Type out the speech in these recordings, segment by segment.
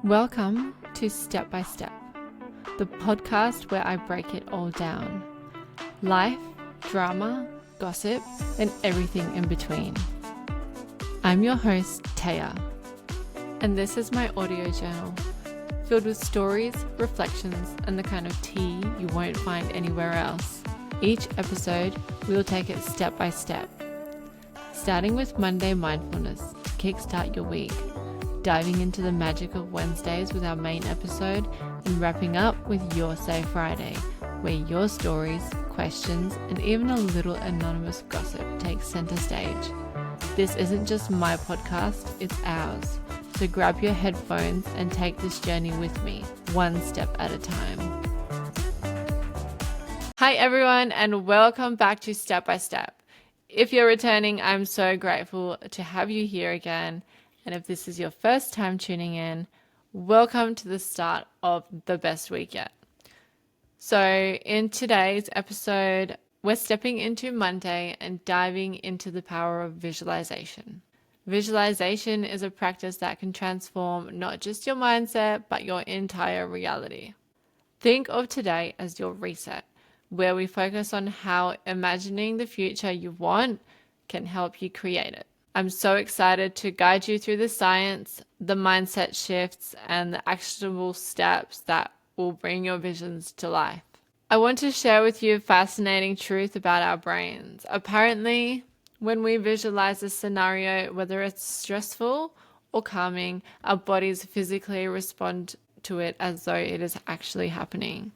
Welcome to Step by Step, the podcast where I break it all down. Life, drama, gossip, and everything in between. I'm your host, Taya, and this is my audio journal, filled with stories, reflections, and the kind of tea you won't find anywhere else. Each episode, we'll take it step by step, starting with Monday Mindfulness to kickstart your week, diving into the magic of Wednesdays with our main episode, and wrapping up with Your Say Friday, where your stories, questions, and even a little anonymous gossip take center stage. This isn't just my podcast, it's ours. So grab your headphones and take this journey with me, one step at a time. Hi everyone, and welcome back to Step by Step. If you're returning, I'm so grateful to have you here again. And if this is your first time tuning in, welcome to the start of the best week yet. So in today's episode, we're stepping into Monday and diving into the power of visualization. Visualization is a practice that can transform not just your mindset, but your entire reality. Think of today as your reset, where we focus on how imagining the future you want can help you create it. I'm so excited to guide you through the science, the mindset shifts, and the actionable steps that will bring your visions to life. I want to share with you a fascinating truth about our brains. Apparently, when we visualize a scenario, whether it's stressful or calming, our bodies physically respond to it as though it is actually happening.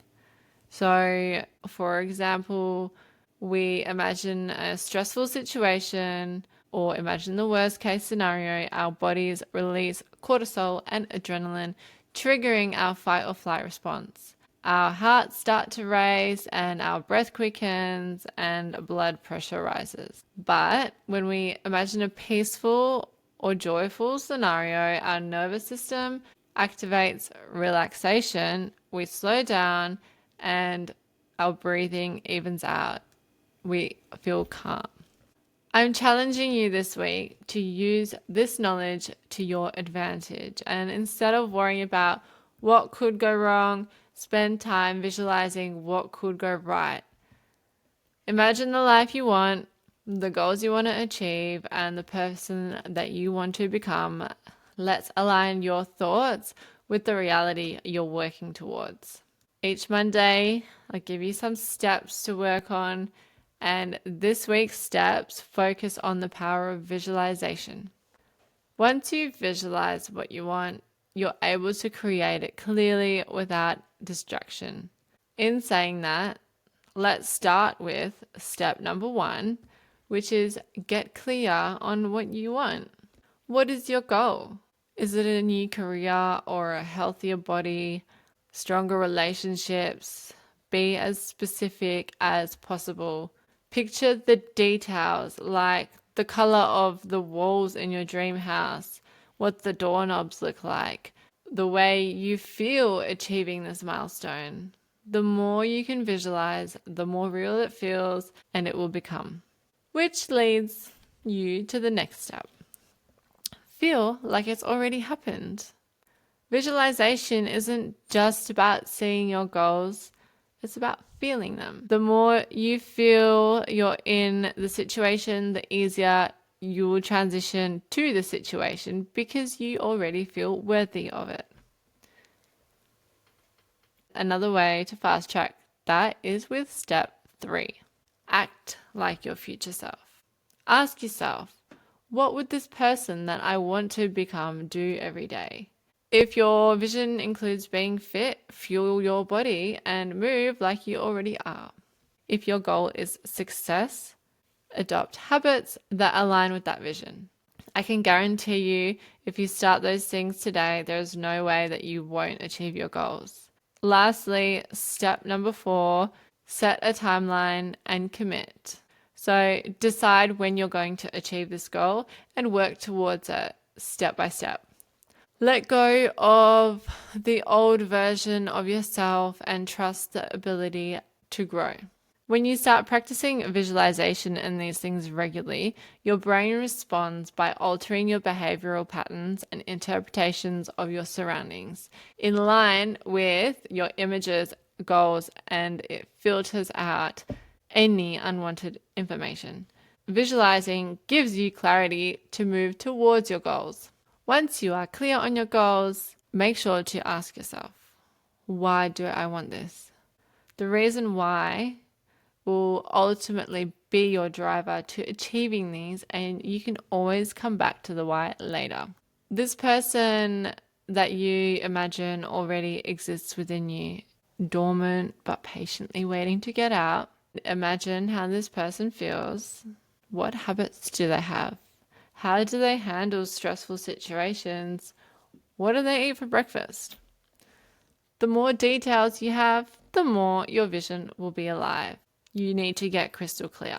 So, for example, we imagine a stressful situation, or imagine the worst case scenario, our bodies release cortisol and adrenaline, triggering our fight or flight response. Our hearts start to race and our breath quickens and blood pressure rises. But when we imagine a peaceful or joyful scenario, our nervous system activates relaxation, we slow down, and our breathing evens out. We feel calm. I'm challenging you this week to use this knowledge to your advantage. And instead of worrying about what could go wrong, spend time visualizing what could go right. Imagine the life you want, the goals you want to achieve, and the person that you want to become. Let's align your thoughts with the reality you're working towards. Each Monday, I'll give you some steps to work on. And this week's steps focus on the power of visualization. Once you visualize what you want, you're able to create it clearly without distraction. In saying that, let's start with step number 1, which is get clear on what you want. What is your goal? Is it a new career or a healthier body, stronger relationships? Be as specific as possible. Picture the details, like the color of the walls in your dream house, what the doorknobs look like, the way you feel achieving this milestone. The more you can visualize, the more real it feels, and it will become. Which leads you to the next step. Feel like it's already happened. Visualization isn't just about seeing your goals, it's about feeling them. The more you feel you're in the situation, the easier you will transition to the situation because you already feel worthy of it. Another way to fast track that is with step 3. Act like your future self. Ask yourself, what would this person that I want to become do every day? If your vision includes being fit, fuel your body and move like you already are. If your goal is success, adopt habits that align with that vision. I can guarantee you, if you start those things today, there's no way that you won't achieve your goals. Lastly, step number 4, set a timeline and commit. So decide when you're going to achieve this goal and work towards it step by step. Let go of the old version of yourself and trust the ability to grow. When you start practicing visualization and these things regularly, your brain responds by altering your behavioral patterns and interpretations of your surroundings in line with your images, goals, and it filters out any unwanted information. Visualizing gives you clarity to move towards your goals. Once you are clear on your goals, make sure to ask yourself, why do I want this? The reason why will ultimately be your driver to achieving these, and you can always come back to the why later. This person that you imagine already exists within you, dormant but patiently waiting to get out. Imagine how this person feels. What habits do they have? How do they handle stressful situations? What do they eat for breakfast? The more details you have, the more your vision will be alive. You need to get crystal clear.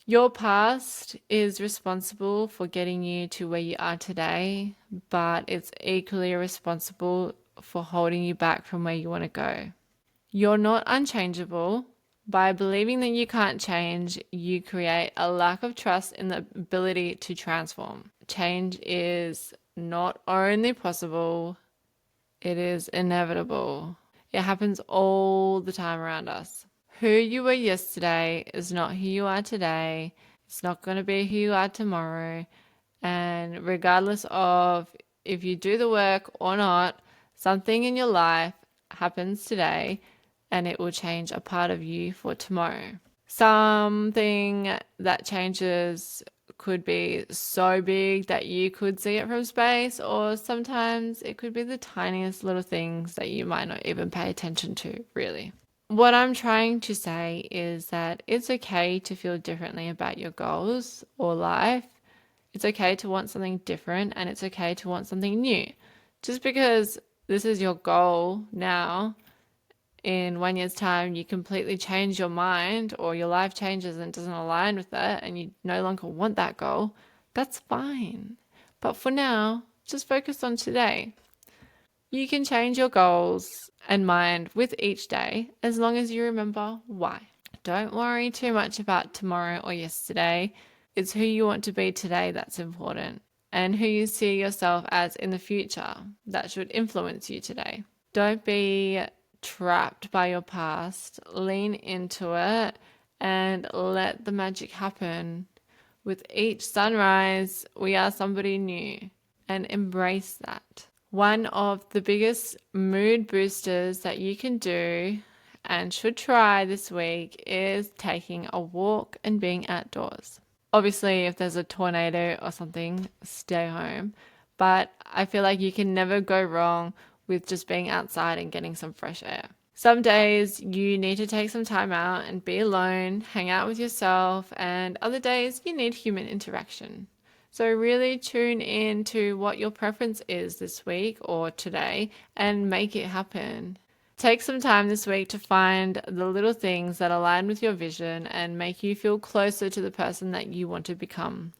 Your past is responsible for getting you to where you are today, but it's equally responsible for holding you back from where you want to go. You're not unchangeable. By believing that you can't change, you create a lack of trust in the ability to transform. Change is not only possible, it is inevitable. It happens all the time around us. Who you were yesterday is not who you are today. It's not going to be who you are tomorrow. And regardless of if you do the work or not, something in your life happens today and it will change a part of you for tomorrow. Something that changes could be so big that you could see it from space, or sometimes it could be the tiniest little things that you might not even pay attention to, really. What I'm trying to say is that it's okay to feel differently about your goals or life. It's okay to want something different, and it's okay to want something new. Just because this is your goal now, in 1 year's time, you completely change your mind or your life changes and doesn't align with it and you no longer want that goal, that's fine. But for now, just focus on today. You can change your goals and mind with each day as long as you remember why. Don't worry too much about tomorrow or yesterday. It's who you want to be today that's important, and who you see yourself as in the future that should influence you today. Don't be trapped by your past. Lean into it and let the magic happen. With each sunrise, we are somebody new, and embrace that. One of the biggest mood boosters that you can do and should try this week is taking a walk and being outdoors. Obviously, if there's a tornado or something, stay home. But I feel like you can never go wrong with just being outside and getting some fresh air. Some days you need to take some time out and be alone, hang out with yourself, and other days you need human interaction. So really tune in to what your preference is this week or today and make it happen. Take some time this week to find the little things that align with your vision and make you feel closer to the person that you want to become.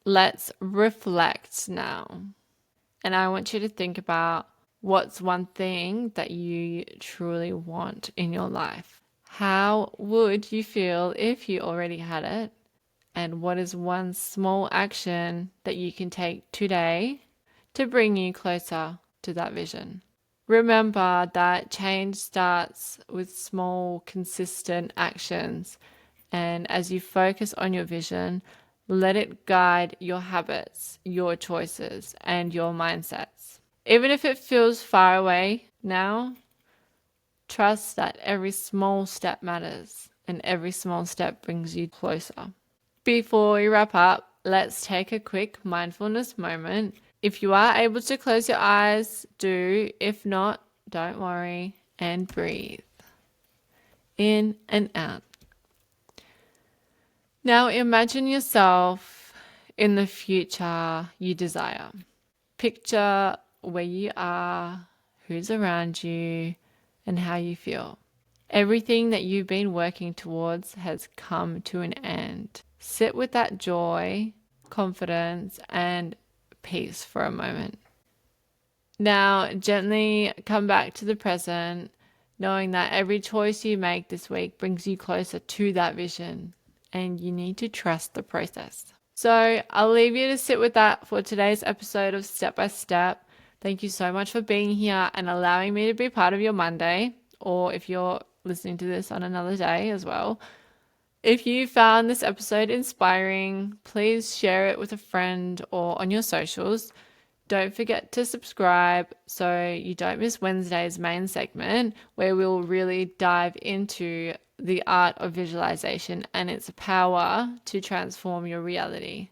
Let's reflect now. And I want you to think about what's one thing that you truly want in your life. How would you feel if you already had it? And what is one small action that you can take today to bring you closer to that vision? Remember that change starts with small, consistent actions. And as you focus on your vision, let it guide your habits, your choices, and your mindsets. Even if it feels far away now, trust that every small step matters and every small step brings you closer. Before we wrap up, let's take a quick mindfulness moment. If you are able to close your eyes, do. If not, don't worry, and breathe in and out. Now imagine yourself in the future you desire. Picture where you are, who's around you, and how you feel. Everything that you've been working towards has come to an end. Sit with that joy, confidence, and peace for a moment. Now, gently come back to the present. knowing that every choice you make this week brings you closer to that vision, and you need to trust the process. So I'll leave you to sit with that for today's episode of Step by Step. Thank you so much for being here and allowing me to be part of your Monday, or if you're listening to this on another day as well. If you found this episode inspiring, please share it with a friend or on your socials. Don't forget to subscribe so you don't miss Wednesday's main segment, where we'll really dive into the art of visualization and its power to transform your reality.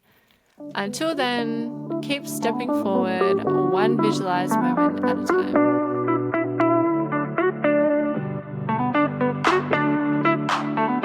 Until then, keep stepping forward one visualized moment at a time.